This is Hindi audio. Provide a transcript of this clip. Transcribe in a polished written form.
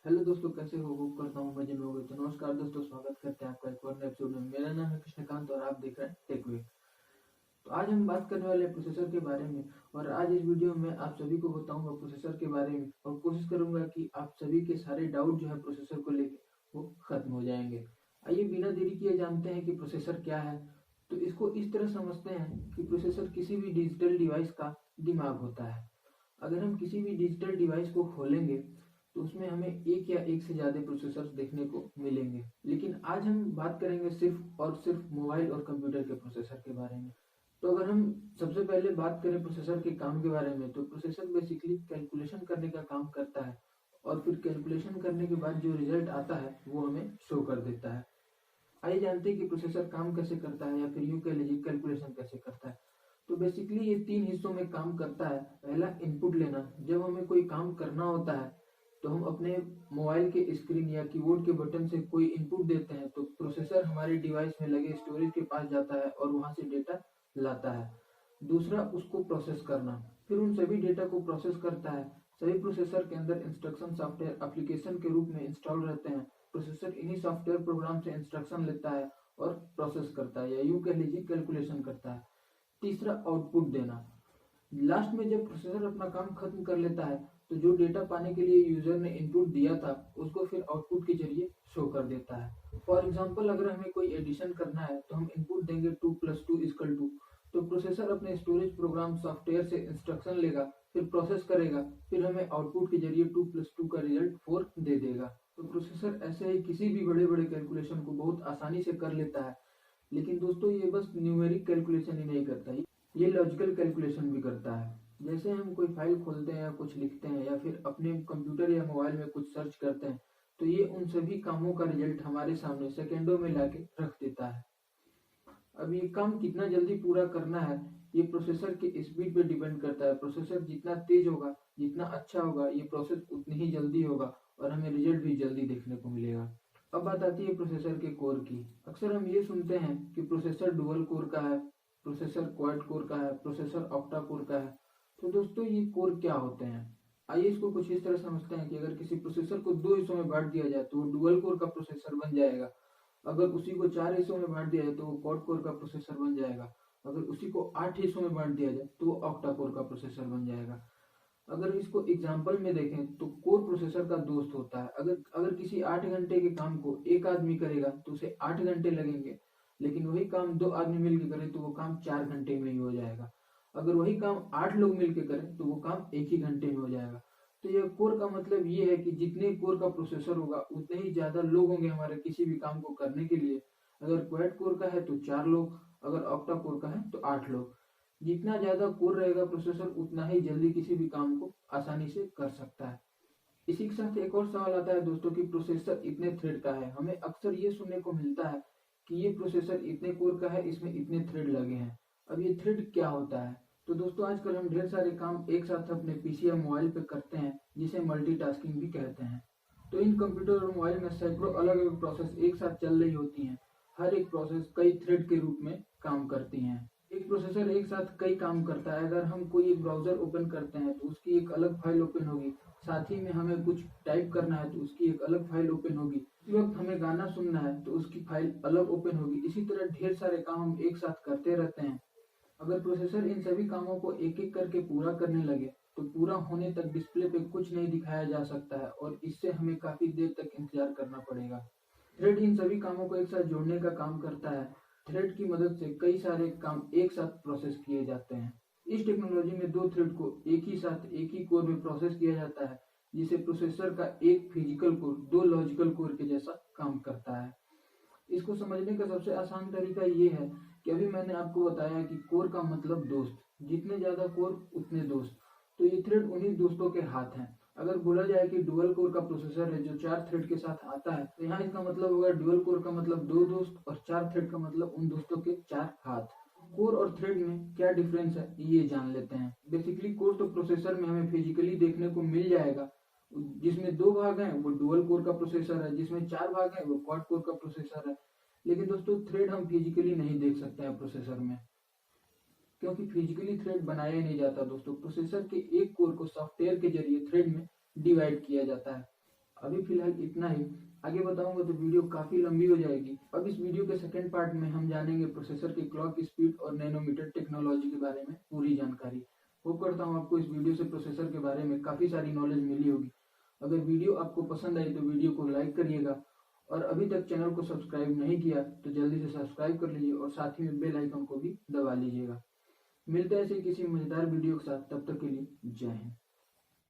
हेलो दोस्तों, कैसे हो? होप करता हूँ मजे में होगे। तो नमस्कार दोस्तों, स्वागत करते हैं आपका एक और नए एपिसोड में। मेरा नाम है कृष्णकांत और आप देख रहे हैं टेक वे। तो आज हम बात करने वाले हैं प्रोसेसर के बारे में। और आज इस वीडियो में आप सभी को बताऊंगा प्रोसेसर के बारे में और कोशिश करूंगा कि आप सभी के सारे डाउट जो है प्रोसेसर को लेके वो खत्म हो जाएंगे। आइए बिना देरी किए जानते हैं कि प्रोसेसर क्या है। तो इसको इस तरह समझते हैं कि प्रोसेसर किसी भी डिजिटल डिवाइस का दिमाग होता है। अगर हम किसी भी डिजिटल डिवाइस को खोलेंगे तो उसमें हमें एक या एक से ज़्यादा प्रोसेसर्स देखने को मिलेंगे, लेकिन आज हम बात करेंगे सिर्फ और सिर्फ मोबाइल और कंप्यूटर के प्रोसेसर के बारे में। तो अगर हम सबसे पहले बात करें प्रोसेसर के काम के बारे में, तो प्रोसेसर बेसिकली कैलकुलेशन करने का काम करता है और फिर कैलकुलेशन करने के बाद जो रिजल्ट आता है वो हमें शो कर देता है। आइए जानते हैं कि प्रोसेसर काम कैसे करता है, या फिर यूं कह लीजिए कैलकुलेशन कैसे करता है। तो बेसिकली ये तीन हिस्सों में काम करता है। पहला, इनपुट लेना। जब हमें कोई काम करना होता है तो हम अपने मोबाइल के स्क्रीन या कीबोर्ड के बटन से कोई इनपुट देते हैं, तो प्रोसेसर हमारे डिवाइस में लगे स्टोरेज के पास जाता है और वहां से डेटा लाता है। दूसरा, उसको प्रोसेस करना। फिर उन सभी डेटा को प्रोसेस करता है। सभी प्रोसेसर के अंदर इंस्ट्रक्शन सॉफ्टवेयर एप्लीकेशन के रूप में इंस्टॉल रहते हैं। प्रोसेसर इन्हीं सॉफ्टवेयर प्रोग्राम से इंस्ट्रक्शन लेता है और प्रोसेस करता है, या यूं कह लीजिए कैलकुलेशन करता है। तीसरा, आउटपुट देना। लास्ट में जब प्रोसेसर अपना काम खत्म कर लेता है तो जो डेटा पाने के लिए यूजर ने इनपुट दिया था उसको फिर आउटपुट के जरिए शो कर देता है। फॉर एग्जाम्पल, अगर हमें कोई एडिशन करना है तो हम इनपुट देंगे 2+2 = 2। तो प्रोसेसर अपने स्टोरेज प्रोग्राम सॉफ्टवेयर से इंस्ट्रक्शन लेगा, फिर प्रोसेस करेगा, फिर हमें आउटपुट के जरिए 2+2 का रिजल्ट 4 दे देगा। तो प्रोसेसर ऐसे ही किसी भी बड़े बड़े कैलकुलेशन को बहुत आसानी से कर लेता है। लेकिन दोस्तों, ये बस न्यूमेरिक कैलकुलेशन ही नहीं करता, ये लॉजिकल कैलकुलेशन भी करता है। जैसे हम कोई फाइल खोलते हैं या कुछ लिखते हैं या फिर अपने कंप्यूटर या मोबाइल में कुछ सर्च करते हैं, तो ये उन सभी कामों का रिजल्ट हमारे सामने सेकेंडों में लाके रख देता है। अब ये काम कितना जल्दी पूरा करना है, ये प्रोसेसर के स्पीड पे डिपेंड करता है। प्रोसेसर जितना तेज होगा, जितना अच्छा होगा, ये प्रोसेस उतनी ही जल्दी होगा और हमें रिजल्ट भी जल्दी देखने को मिलेगा। अब बात आती है प्रोसेसर के कोर की। अक्सर हम ये सुनते हैं कि प्रोसेसर डुअल कोर का है, प्रोसेसर क्वाड कोर का है, प्रोसेसर ऑक्टा कोर का है। तो दोस्तों, ये कोर क्या होते हैं? आइए इसको कुछ इस तरह समझते हैं कि अगर किसी प्रोसेसर को दो हिस्सों में बांट दिया जाए तो वो डुअल कोर का प्रोसेसर बन जाएगा। अगर उसी को चार हिस्सों में बांट दिया जाए तो वो क्वाड कोर का प्रोसेसर बन जाएगा। अगर उसी को 8 हिस्सों में बांट दिया जाए तो वो ऑक्टा कोर का प्रोसेसर बन जाएगा। अगर इसको एग्जाम्पल में देखें तो कोर प्रोसेसर का दोस्त होता है। अगर अगर किसी 8 घंटे के काम को एक आदमी करेगा तो उसे 8 घंटे लगेंगे, लेकिन वही काम दो आदमी मिलकर करें तो वो काम 4 घंटे में ही हो जाएगा। अगर वही काम 8 लोग मिलकर करें तो वो काम एक ही घंटे में हो जाएगा। तो यह कोर का मतलब ये है कि जितने कोर का प्रोसेसर होगा उतने ही ज्यादा लोग होंगे हमारे किसी भी काम को करने के लिए। अगर क्वाड कोर का है तो 4 लोग, अगर ऑक्टा कोर का है तो 8 लोग। जितना ज्यादा कोर रहेगा प्रोसेसर उतना ही जल्दी किसी भी काम को आसानी से कर सकता है। इसी के साथ एक और सवाल आता है दोस्तों कि प्रोसेसर इतने थ्रेड का है। हमें अक्सर ये सुनने को मिलता है कि ये प्रोसेसर इतने कोर का है, इसमें इतने थ्रेड लगे हैं। अब ये थ्रेड क्या होता है? तो दोस्तों, आजकल हम ढेर सारे काम एक साथ अपने पीसी या मोबाइल पे करते हैं, जिसे मल्टीटास्किंग भी कहते हैं। तो इन कंप्यूटर और मोबाइल में सैकड़ों अलग अलग प्रोसेस एक साथ चल रही होती हैं। हर एक प्रोसेस कई थ्रेड के रूप में काम करती हैं। एक प्रोसेसर एक साथ कई काम करता है। अगर हम कोई एक ब्राउजर ओपन करते हैं तो उसकी एक अलग फाइल ओपन होगी। साथ ही में हमें कुछ टाइप करना है तो उसकी एक अलग फाइल ओपन होगी। इसी वक्त हमें गाना सुनना है तो उसकी फाइल अलग ओपन होगी। इसी तरह ढेर सारे काम हम एक साथ करते रहते हैं। अगर प्रोसेसर इन सभी कामों को एक एक करके पूरा करने लगे तो पूरा होने तक डिस्प्ले पे कुछ नहीं दिखाया जा सकता है और इससे हमें काफी देर तक इंतजार करना पड़ेगा। थ्रेड इन सभी कामों को एक साथ जोड़ने का काम करता है। थ्रेड की मदद से कई सारे काम एक साथ प्रोसेस किए जाते हैं। इस टेक्नोलॉजी में दो थ्रेड को एक ही साथ एक ही कोर में प्रोसेस किया जाता है, जिसे प्रोसेसर का एक फिजिकल कोर दो लॉजिकल कोर के जैसा काम करता है। इसको समझने का सबसे आसान तरीका ये है कि अभी मैंने आपको बताया कि कोर का मतलब दोस्त। जितने ज्यादा कोर उतने दोस्त। तो ये थ्रेड उन्हीं दोस्तों के हाथ हैं। अगर बोला जाए कि डुअल कोर का प्रोसेसर है जो 4 थ्रेड के साथ आता है, तो यहाँ इसका मतलब होगा डुअल कोर का मतलब दो दोस्त और 4 थ्रेड का मतलब उन दोस्तों के 4 हाथ। कोर और थ्रेड में क्या डिफरेंस है ये जान लेते हैं। बेसिकली कोर तो प्रोसेसर में हमें फिजिकली देखने को मिल जाएगा। जिसमें 2 भाग हैं वो डुअल कोर का प्रोसेसर है, जिसमें 4 भाग हैं वो क्वाड कोर का प्रोसेसर है। लेकिन दोस्तों, थ्रेड हम फिजिकली नहीं देख सकते हैं प्रोसेसर में, क्योंकि फिजिकली थ्रेड बनाया ही नहीं जाता दोस्तों। प्रोसेसर के एक कोर को सॉफ्टवेयर के जरिए थ्रेड में डिवाइड किया जाता है। अभी फिलहाल इतना ही। आगे बताऊंगा तो वीडियो काफी लंबी हो जाएगी। अब इस वीडियो के सेकंड पार्ट में हम जानेंगे प्रोसेसर की क्लॉक स्पीड और नैनोमीटर टेक्नोलॉजी के बारे में पूरी जानकारी। होप करता हूँ आपको इस वीडियो से प्रोसेसर के बारे में काफी सारी नॉलेज मिली होगी। अगर वीडियो आपको पसंद आई तो वीडियो को लाइक करिएगा, और अभी तक चैनल को सब्सक्राइब नहीं किया तो जल्दी से सब्सक्राइब कर लीजिए और साथ ही में बेल आइकन को भी दबा लीजिएगा। मिलते हैं ऐसे किसी मजेदार वीडियो के साथ, तब तक के लिए जय हिंद।